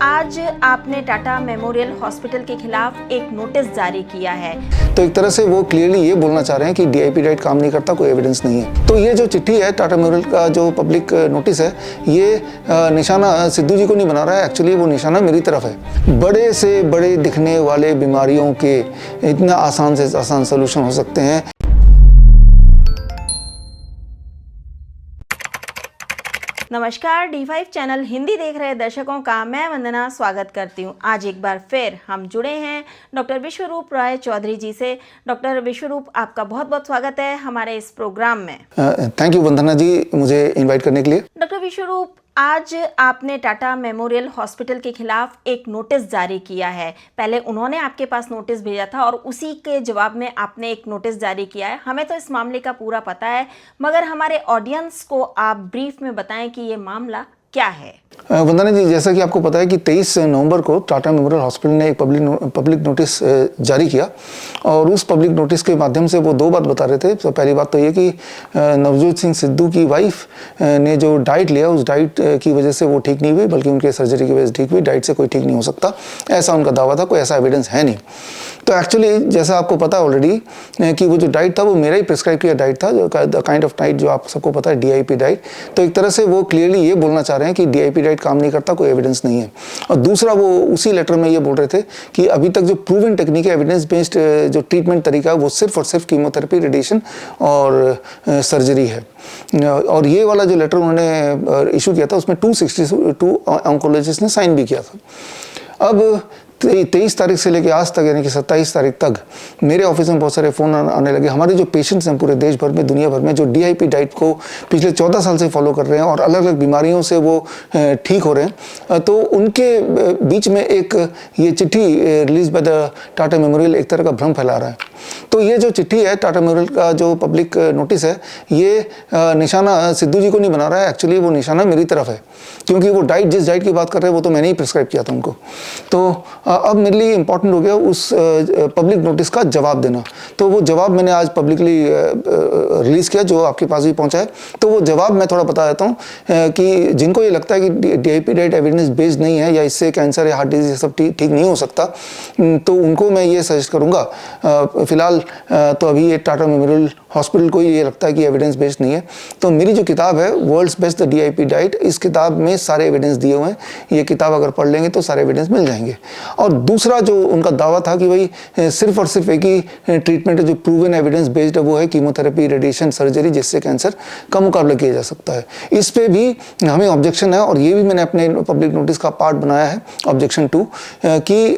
आज आपने Tata memorial hospital के खिलाफ एक नोटिस जारी किया है। तो एक तरह से वो क्लियरली ये बोलना चाह रहे हैं कि डीआईपी डाइट काम नहीं करता, कोई एविडेंस नहीं है। तो ये जो चिट्ठी है टाटा मेमोरियल का जो पब्लिक नोटिस है, ये निशाना सिद्धू जी को नहीं बना रहा है, एक्चुअली वो निशाना मेरी तरफ है। बड़े से बड़े दिखने वाले बीमारियों के इतना आसान से आसान सोल्यूशन हो सकते हैं। नमस्कार, D5 चैनल हिंदी देख रहे दर्शकों का मैं वंदना स्वागत करती हूं। आज एक बार फिर हम जुड़े हैं डॉक्टर विश्वरूप राय चौधरी जी से। डॉक्टर विश्वरूप, आपका बहुत बहुत स्वागत है हमारे इस प्रोग्राम में। थैंक यू वंदना जी, मुझे इनवाइट करने के लिए। डॉक्टर विश्वरूप, आज आपने टाटा मेमोरियल हॉस्पिटल के खिलाफ एक नोटिस जारी किया है। पहले उन्होंने आपके पास नोटिस भेजा था और उसी के जवाब में आपने एक नोटिस जारी किया है। हमें तो इस मामले का पूरा पता है, मगर हमारे ऑडियंस को आप ब्रीफ में बताएं कि ये मामला क्या है। वंदना जी, जैसा कि आपको पता है कि 23 नवंबर को टाटा मेमोरियल हॉस्पिटल ने एक पब्लिक नोटिस जारी किया और उस पब्लिक नोटिस के माध्यम से वो दो बात बता रहे थे। तो पहली बात तो ये कि नवजोत सिंह सिद्धू की वाइफ ने जो डाइट लिया, उस डाइट की वजह से वो ठीक नहीं हुई, बल्कि उनके सर्जरी की वजह से ठीक हुई। डाइट से कोई ठीक नहीं हो सकता, ऐसा उनका दावा था, कोई ऐसा एविडेंस है नहीं। तो एक्चुअली जैसा आपको पता है ऑलरेडी कि वो जो डाइट था वो मेरा ही प्रिस्क्राइब किया डाइट था, द काइंड ऑफ डाइट जो आप सबको पता है, डीआईपी डाइट। तो एक तरह से वो क्लियरली ये बोलना चाह रहे हैं कि डीआईपी डाइट काम नहीं करता, कोई एविडेंस नहीं है। और दूसरा, वो उसी लेटर में ये बोल रहे थे कि अभी तक जो प्रूवन टेक्निक है, एविडेंस बेस्ड जो ट्रीटमेंट तरीका है, वो सिर्फ और सिर्फ कीमोथेरेपी, रेडिएशन और सर्जरी है। और ये वाला जो लेटर उन्होंने इशू किया था, उसमें 262 ऑन्कोलॉजिस्ट ने साइन भी किया था। अब 23 तारीख से लेकर आज तक, यानी कि 27 तारीख तक मेरे ऑफिस में बहुत सारे फ़ोन आने लगे। हमारे जो पेशेंट्स हैं पूरे देश भर में, दुनिया भर में, जो डीआईपी डाइट को पिछले 14 साल से फॉलो कर रहे हैं और अलग अलग बीमारियों से वो ठीक हो रहे हैं, तो उनके बीच में एक ये चिट्ठी release by the Tata memorial एक तरह का भ्रम फैला रहा है। तो ये जो चिट्ठी है टाटा मेमोरियल का जो पब्लिक नोटिस है, ये निशाना सिद्धू जी को नहीं बना रहा है, एक्चुअली वो निशाना मेरी तरफ है, क्योंकि वो डाइट, जिस डाइट की बात कर रहे हैं, वो तो मैंने ही प्रिस्क्राइब किया था उनको। तो अब मेरे लिए इम्पॉर्टेंट हो गया उस पब्लिक नोटिस का जवाब देना। तो वो जवाब मैंने आज पब्लिकली रिलीज़ किया, जो आपके पास भी पहुंचा है। तो वो जवाब मैं थोड़ा बता देता हूँ कि जिनको ये लगता है कि डीआईपी डाइट एविडेंस बेस्ड नहीं है या इससे कैंसर या हार्ट डिजीज सब ठीक नहीं हो सकता, तो उनको मैं ये सजेस्ट करूँगा, फिलहाल तो अभी ये टाटा मेमोरियल हॉस्पिटल को ये लगता है कि एविडेंस बेस्ड नहीं है, तो मेरी जो किताब है world's best the DIP diet, इस किताब में सारे एविडेंस दिए हुए हैं। ये किताब अगर पढ़ लेंगे तो सारे एविडेंस मिल जाएंगे। और दूसरा जो उनका दावा था कि भाई सिर्फ और सिर्फ एक ही ट्रीटमेंट है जो प्रूवन एविडेंस बेस्ड है, वो है कीमोथेरेपी, रेडिएशन, सर्जरी, जिससे कैंसर का मुकाबला किया जा सकता है। इस पे भी हमें ऑब्जेक्शन है और ये भी मैंने अपने पब्लिक नोटिस का पार्ट बनाया है, ऑब्जेक्शन 2, कि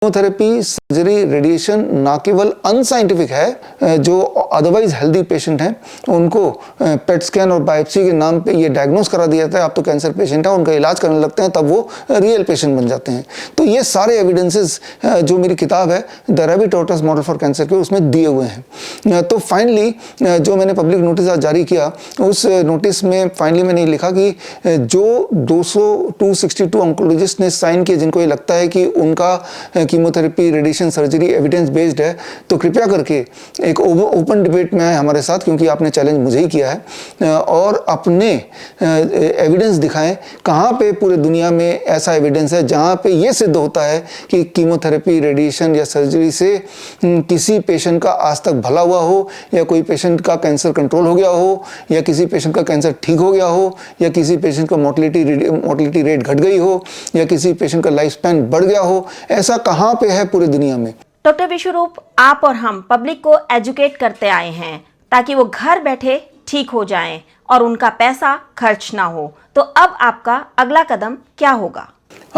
कीमोथेरेपी, सर्जरी, रेडिएशन ना केवल अनसाइंटिफिक है, जो अदरवाइज हेल्दी पेशेंट हैं उनको पेट स्कैन और बायोप्सी के नाम पे ये डायग्नोस करा दिया जाता है, आप तो कैंसर पेशेंट हैं, उनका इलाज करने लगते हैं, तब वो रियल पेशेंट बन जाते हैं। तो ये सारे एविडेंसेस जो मेरी किताब है the rabbit tortoise model for cancer के, उसमें दिए हुए हैं। तो फाइनली जो मैंने पब्लिक नोटिस आज जारी किया, उस नोटिस में फाइनली मैंने लिखा कि जो 262 ऑन्कोलॉजिस्ट ने साइन किए, जिनको ये लगता है कि उनका chemotherapy, radiation, surgery evidence based है, तो कृपया करके एक ओपन डिबेट में आए हमारे साथ, क्योंकि आपने चैलेंज मुझे ही किया है, और अपने एविडेंस दिखाएं कहाँ पे पूरे दुनिया में ऐसा एविडेंस है जहाँ पे ये सिद्ध होता है कि कीमोथेरेपी, रेडिएशन या सर्जरी से किसी पेशेंट का आज तक भला हुआ हो, या कोई पेशेंट का कैंसर कंट्रोल हो गया हो, या किसी पेशेंट का कैंसर ठीक हो गया हो, या किसी पेशेंट का मोर्टलिटी रेट घट गई हो, या किसी पेशेंट का लाइफ स्पैन बढ़ गया हो। ऐसा कहाँ पे है पूरे दुनिया में? डॉक्टर विश्वरूप, आप और हम पब्लिक को एजुकेट करते आए हैं ताकि वो घर बैठे ठीक हो जाएं और उनका पैसा खर्च ना हो। तो अब आपका अगला कदम क्या होगा?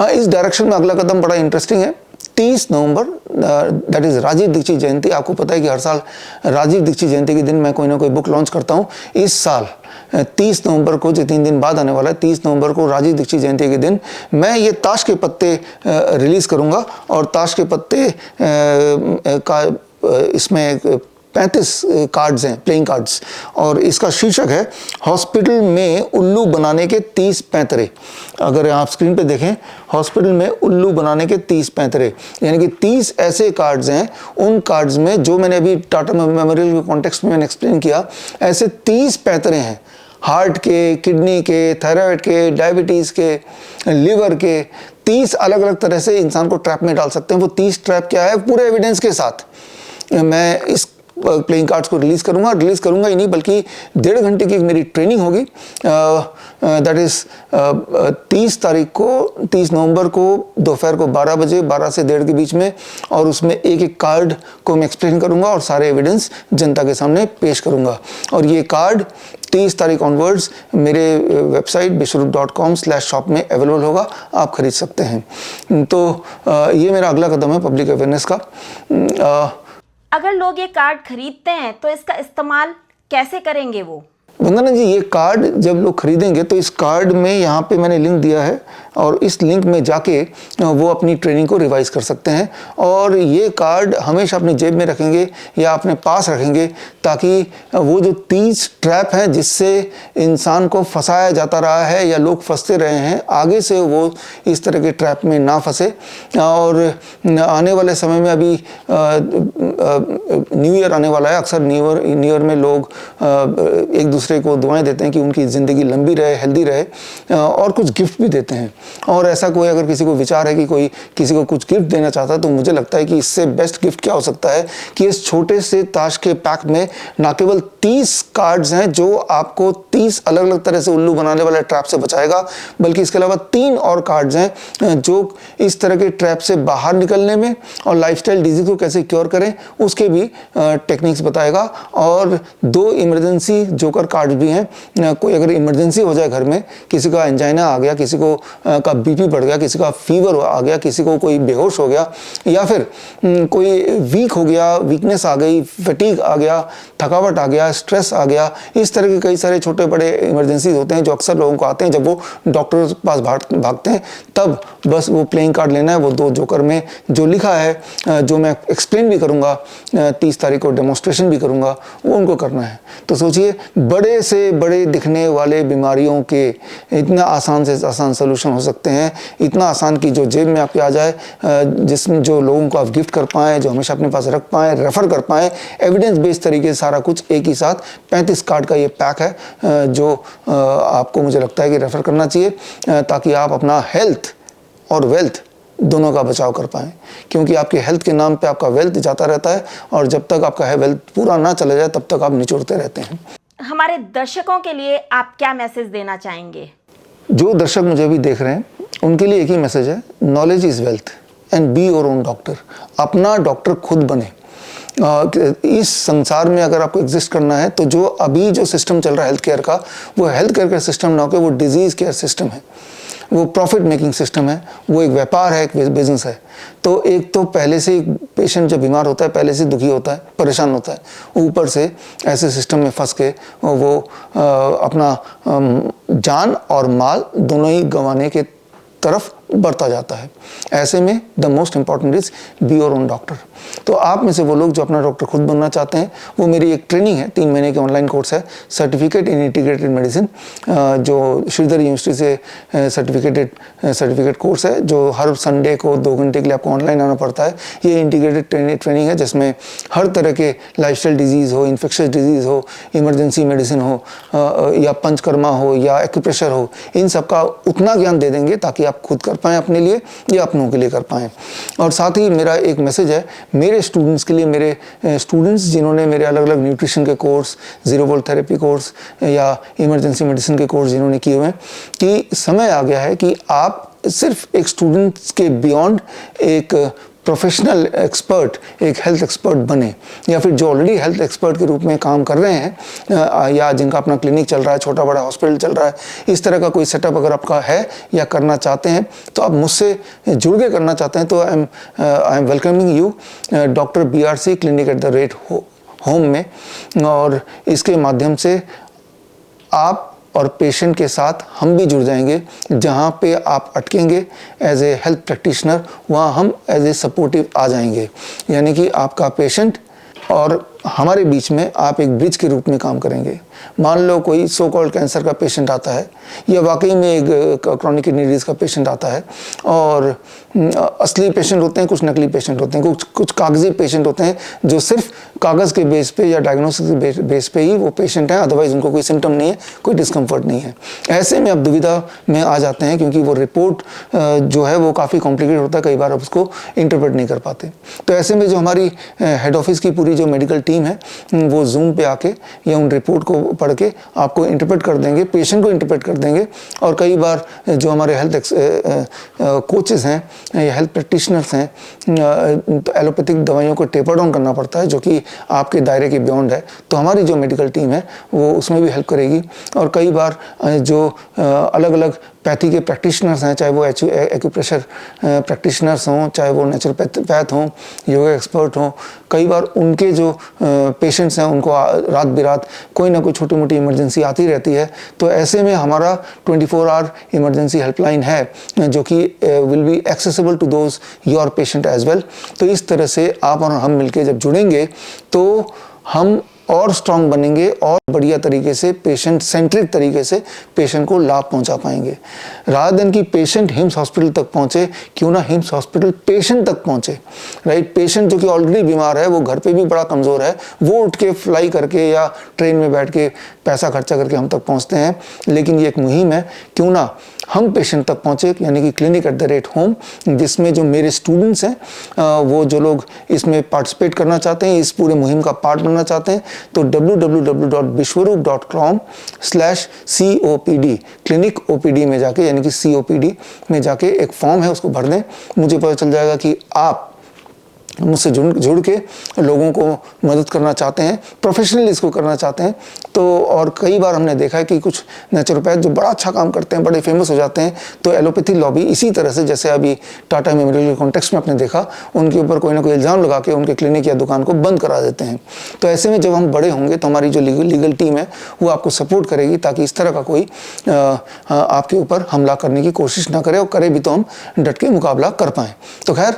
इस डायरेक्शन में अगला कदम बड़ा इंटरेस्टिंग है। 30 नवंबर, दैट इज राजीव दीक्षित जयंती। आपको पता है कि हर साल राजीव दीक्षित जयंती के दिन मैं कोई ना कोई बुक लॉन्च करता हूँ। इस साल 30 नवंबर को, जो 3 दिन बाद आने वाला है, 30 नवंबर को राजीव दीक्षित जयंती के दिन मैं ये ताश के पत्ते रिलीज करूंगा। और ताश के पत्ते का इसमें 35 कार्ड्स हैं, प्लेइंग कार्ड्स, और इसका शीर्षक है हॉस्पिटल में उल्लू बनाने के 30 पैंतरे। अगर आप स्क्रीन पे देखें, हॉस्पिटल में उल्लू बनाने के 30 पैंतरे, यानी कि 30 ऐसे कार्ड्स हैं। उन कार्ड्स में जो मैंने अभी टाटा मेमोरियल के कॉन्टेक्स्ट में मैंने एक्सप्लेन किया, ऐसे 30 पैंतरे हैं हार्ट के, किडनी के, थायराइड के, डायबिटीज़ के, लिवर के, 30 अलग अलग तरह से इंसान को ट्रैप में डाल सकते हैं। वो 30 ट्रैप क्या है, पूरे एविडेंस के साथ मैं इस प्लेइंग कार्ड्स को रिलीज़ करूंगा ही नहीं, बल्कि 1.5 घंटे की मेरी ट्रेनिंग होगी। दैट इज़ 30 नवंबर को दोपहर को 12 बजे, 12 से 1:30 के बीच में, और उसमें एक एक कार्ड को मैं एक्सप्लेन करूंगा और सारे एविडेंस जनता के सामने पेश करूंगा। और ये कार्ड 30 तारीख ऑनवर्ड्स मेरे वेबसाइट bishrup.com/shop में अवेलेबल होगा, आप खरीद सकते हैं। तो ये मेरा अगला कदम है पब्लिक अवेयरनेस का। अगर लोग ये कार्ड खरीदते हैं तो इसका इस्तेमाल कैसे करेंगे वो? वंदना जी, ये कार्ड जब लोग खरीदेंगे तो इस कार्ड में यहाँ पे मैंने लिंक दिया है, और इस लिंक में जाके वो अपनी ट्रेनिंग को रिवाइज कर सकते हैं। और ये कार्ड हमेशा अपनी जेब में रखेंगे या अपने पास रखेंगे, ताकि वो जो 30 ट्रैप हैं जिससे इंसान को फंसाया जाता रहा है या लोग फंसते रहे हैं, आगे से वो इस तरह के ट्रैप में ना फंसे। और आने वाले समय में अभी न्यू ईयर आने वाला है। अक्सर न्यू ईयर में लोग एक दूसरे को दुआएं देते हैं कि उनकी ज़िंदगी लंबी रहे, हेल्दी रहे, और कुछ गिफ्ट भी देते हैं। और ऐसा कोई अगर किसी को विचार है कि कोई किसी को कुछ गिफ्ट देना चाहता है, तो मुझे लगता है कि इससे बेस्ट गिफ्ट क्या हो सकता है कि इस छोटे से ताश के पैक में ना केवल 30 कार्ड्स हैं जो आपको 30 अलग अलग तरह से उल्लू बनाने वाले ट्रैप से बचाएगा, बल्कि इसके अलावा 3 और कार्ड्स हैं जो इस तरह के ट्रैप से बाहर निकलने में और लाइफस्टाइल डिजीज को कैसे क्योर करें उसके भी टेक्निक्स बताएगा। और 2 इमरजेंसी जोकर कार्ड्स भी हैं। कोई अगर इमरजेंसी हो जाए घर में, किसी का एंजाइना आ गया, किसी को का बीपी बढ़ गया, किसी का फीवर आ गया, किसी को कोई बेहोश हो गया, या फिर कोई वीक हो गया, वीकनेस आ गई, फटीग आ गया, थकावट आ गया, स्ट्रेस आ गया, इस तरह के कई सारे छोटे बड़े इमरजेंसी होते हैं जो अक्सर लोगों को आते हैं जब वो डॉक्टर के पास भागते हैं। तब बस वो प्लेइंग कार्ड लेना है, वो 2 जोकर में जो लिखा है, जो मैं एक्सप्लेन भी करूँगा, 30 तारीख को डेमोन्स्ट्रेशन भी करूँगा, वो उनको करना है। तो सोचिए, बड़े से बड़े दिखने वाले बीमारियों के इतना आसान से आसान सोल्यूशन हो सकते हैं, इतना आसान कि जो जेब में आपके आ जाए, जिसमें जो लोगों को आप गिफ्ट कर पाएँ, जो हमेशा अपने पास रख पाएँ, रेफ़र कर पाएँ, एविडेंस बेस्ड तरीके से सारा कुछ एक ही साथ 35 कार्ड का ये पैक है जो आपको मुझे लगता है कि रेफ़र करना चाहिए, ताकि आप अपना हेल्थ और वेल्थ दोनों का बचाव कर पाएँ। क्योंकि आपके हेल्थ के नाम पे आपका वेल्थ जाता रहता है, और जब तक आपका वेल्थ पूरा ना चला जाए तब तक आप निचोड़ते रहते हैं। हमारे दर्शकों के लिए आप क्या मैसेज देना चाहेंगे? जो दर्शक मुझे अभी देख रहे हैं उनके लिए एक ही मैसेज है, knowledge is wealth and be your own doctor. अपना डॉक्टर खुद बने। इस संसार में अगर आपको एग्जिस्ट करना है तो जो अभी जो सिस्टम चल रहा है हेल्थ केयर का, वो हेल्थ केयर का सिस्टम ना होकर वो डिजीज़ केयर सिस्टम है, वो प्रॉफिट मेकिंग सिस्टम है, वो एक व्यापार है, एक बिजनेस है। तो एक तो पहले से पेशेंट जब बीमार होता है पहले से दुखी होता है, परेशान होता है, ऊपर से ऐसे सिस्टम में फंस के वो अपना जान और माल दोनों ही गंवाने के तरफ बढ़ता जाता है। ऐसे में the most important is be your own doctor. तो आप में से वो लोग जो अपना डॉक्टर खुद बनना चाहते हैं, वो मेरी एक ट्रेनिंग है, 3 महीने की ऑनलाइन कोर्स है, सर्टिफिकेट इन इंटीग्रेटेड मेडिसिन, जो श्रीधर यूनिवर्सिटी से सर्टिफिकेट कोर्स है, जो हर संडे को 2 घंटे के लिए आपको ऑनलाइन आना पड़ता है। ये इंटीग्रेटेड ट्रेनिंग है जिसमें हर तरह के लाइफस्टाइल डिजीज़ हो, इन्फेक्शस डिजीज़ हो, इमरजेंसी मेडिसिन हो, या पंचकर्मा हो या एक्यूप्रेशर हो, इन सब का उतना ज्ञान दे देंगे ताकि आप खुद कर पाएँ अपने लिए या अपनों के लिए कर पाएँ। और साथ ही मेरा एक मैसेज है मेरे स्टूडेंट्स के लिए, मेरे स्टूडेंट्स जिन्होंने मेरे अलग अलग न्यूट्रिशन के कोर्स, 0 वोल्ट थेरेपी कोर्स या इमरजेंसी मेडिसिन के कोर्स जिन्होंने किए हुए हैं, कि समय आ गया है कि आप सिर्फ एक स्टूडेंट्स के बियॉन्ड एक प्रोफेशनल एक्सपर्ट, एक हेल्थ एक्सपर्ट बने, या फिर जो ऑलरेडी हेल्थ एक्सपर्ट के रूप में काम कर रहे हैं या जिनका अपना क्लिनिक चल रहा है, छोटा बड़ा हॉस्पिटल चल रहा है, इस तरह का कोई सेटअप अगर आपका है या करना चाहते हैं तो आप मुझसे जुड़ के करना चाहते हैं तो I am welcoming you doctor BRC clinic at the rate home में। और इसके माध्यम से आप और पेशेंट के साथ हम भी जुड़ जाएंगे। जहाँ पे आप अटकेंगे एज ए हेल्थ प्रैक्टिशनर, वहाँ हम एज ए सपोर्टिव आ जाएंगे। यानी कि आपका पेशेंट और हमारे बीच में आप एक ब्रिज के रूप में काम करेंगे। मान लो कोई सो कॉल्ड कैंसर का पेशेंट आता है या वाकई में एक क्रॉनिक किडनी डिजीज का पेशेंट आता है, और असली पेशेंट होते हैं, कुछ नकली पेशेंट होते हैं, कुछ कागजी पेशेंट होते हैं जो सिर्फ कागज़ के बेस पे या डायग्नोसिस के बेस पे ही वो पेशेंट हैं, अदरवाइज उनको कोई सिम्टम नहीं है, कोई डिस्कम्फर्ट नहीं है। ऐसे में आप दुविधा में आ जाते हैं क्योंकि वो रिपोर्ट जो है वो काफ़ी कॉम्प्लिकेटेड होता है, कई बार आप उसको इंटरप्रेट नहीं कर पाते। तो ऐसे में जो हमारी हेड ऑफिस की पूरी जो मेडिकल टीम है वो जूम पे आके या उन रिपोर्ट को पढ़ के आपको इंटरप्रेट कर देंगे, पेशेंट को इंटरप्रेट कर देंगे। और कई बार जो हमारे हेल्थ कोचेस हैं या हेल्थ प्रैक्टिशनर्स हैं, तो एलोपैथिक दवाइयों को टेपर डाउन करना पड़ता है जो कि आपके दायरे के बियॉन्ड है, तो हमारी जो मेडिकल टीम है वो उसमें भी हेल्प करेगी। और कई बार जो अलग अलग पैथी के प्रैक्टिशनर्स हैं, चाहे वो एक्यूप्रेशर प्रैक्टिशनर्स हों, चाहे वो नेचुरोपैथ हों, योगा एक्सपर्ट हों, कई बार उनके जो पेशेंट्स हैं उनको रात बिरात कोई ना कोई छोटी मोटी इमरजेंसी आती रहती है। तो ऐसे में हमारा 24 आवर इमरजेंसी हेल्पलाइन है जो कि will be accessible to those your patient as well. तो इस तरह से आप और हम मिलके जब जुड़ेंगे तो हम और स्ट्रांग बनेंगे और बढ़िया तरीके से पेशेंट सेंट्रिक तरीके से पेशेंट को लाभ पहुंचा पाएंगे। रादर देन कि पेशेंट हिम्स हॉस्पिटल तक पहुंचे, क्यों ना हिम्स हॉस्पिटल पेशेंट तक पहुंचे, राइट। पेशेंट जो कि ऑलरेडी बीमार है, वो घर पे भी बड़ा कमज़ोर है, वो उठ के फ्लाई करके या ट्रेन में बैठ के पैसा खर्चा करके हम तक पहुँचते हैं। लेकिन ये एक मुहिम है, क्यों ना हम पेशेंट तक पहुँचे, यानी कि clinic at the rate home, जिसमें जो मेरे स्टूडेंट्स हैं वो जो लोग इसमें पार्टिसिपेट करना चाहते हैं, इस पूरे मुहिम का पार्ट बनना चाहते हैं, तो www.bishwaroop.com/COPD क्लिनिक OPD में जाके, यानी कि COPD में जाके एक फॉर्म है उसको भर दें। मुझे पता चल जाएगा कि आप मुझसे जुड़ के लोगों को मदद करना चाहते हैं, प्रोफेशनली इसको करना चाहते हैं। तो और कई बार हमने देखा है कि कुछ नेचुरोपैथ जो बड़ा अच्छा काम करते हैं, बड़े फेमस हो जाते हैं, तो एलोपैथी लॉबी इसी तरह से, जैसे अभी टाटा मेमोरियल के कॉन्टेक्स्ट में आपने देखा, उनके ऊपर कोई ना कोई इल्ज़ाम लगा के उनके क्लिनिक या दुकान को बंद करा देते हैं। तो ऐसे में जब हम बड़े होंगे तो हमारी जो लीगल टीम है वो आपको सपोर्ट करेगी, ताकि इस तरह का कोई आपके ऊपर हमला करने की कोशिश ना करे, और करे भी तो हम डट के मुकाबला कर पाएँ। तो खैर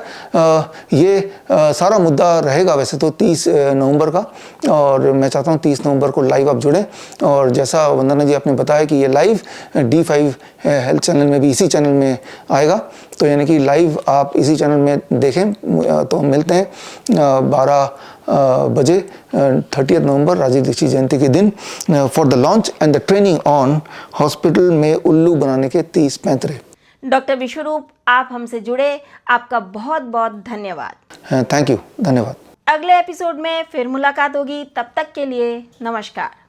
ये सारा मुद्दा रहेगा वैसे तो 30 नवंबर का, और मैं चाहता हूँ 30 नवंबर को लाइव आप जुड़ें। और जैसा वंदना जी आपने बताया कि ये लाइव D5 हेल्थ चैनल में भी, इसी चैनल में आएगा, तो यानी कि लाइव आप इसी चैनल में देखें। तो हम मिलते हैं 12 बजे 30 नवंबर राजीव दीक्षित जयंती के दिन for the launch and the training on hospital में उल्लू बनाने के 30 पैंतरे। डॉक्टर विश्वरूप, आप हमसे जुड़े, आपका बहुत बहुत धन्यवाद। थैंक यू, धन्यवाद। अगले एपिसोड में फिर मुलाकात होगी, तब तक के लिए नमस्कार।